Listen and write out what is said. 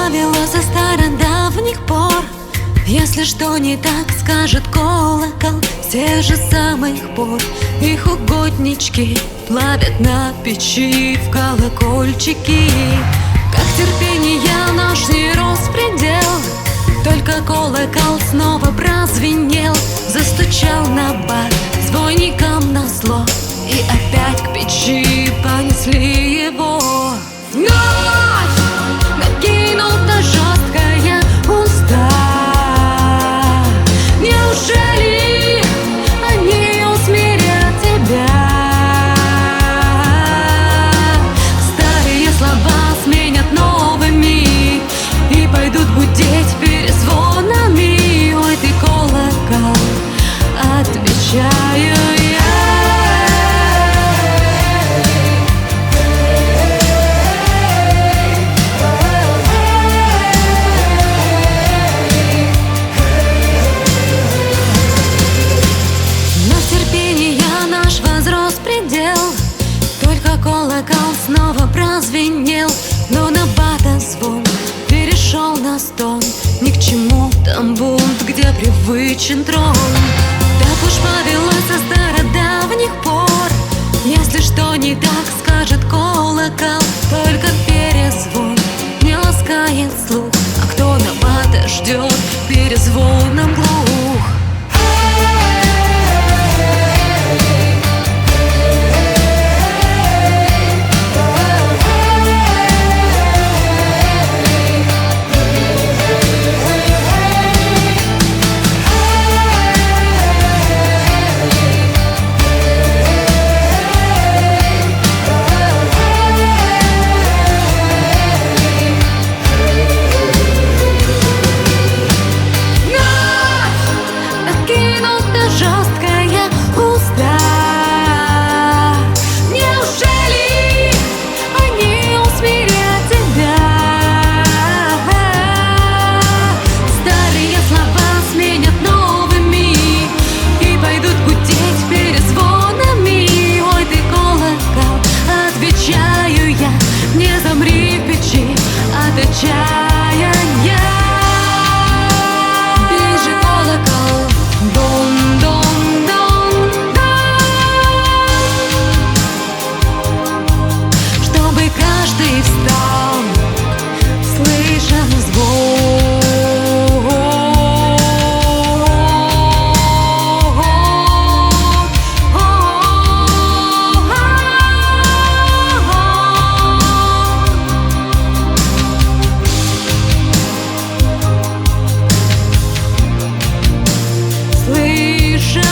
правила со стародавних пор. Если что не так, скажет колокол. С тех же самых пор их угоднички плавят на печи в колокольчики. Как терпение наш не распредел, только колокол снова прозвенел, застучал на бар звонником назло, и опять к печи понесли его. Ночь накинута жесткая уста. Неужели они усмирят тебя? Старые слова сменят новыми и пойдут гудеть перезвонами. Ой, ты колокол, отвечаю я. Только колокол снова прозвенел, но на бата звон перешел на стон. Ни к чему там бунт, где привычен трон. Так уж повелось со стародавних пор. Если что не так, скажет колокол. Только перезвон не ласкает слух, а кто на бата ждет, перезвоном глух. Жесткая уста. Неужели они усмирят тебя? Старые слова сменят новыми и пойдут гудеть перезвонами. Ой, ты колокол, отвечаю я. Не замри в печи от отчаяния. Ближе колокол, дон-дон. Каждый встал, слыша звон. Слыша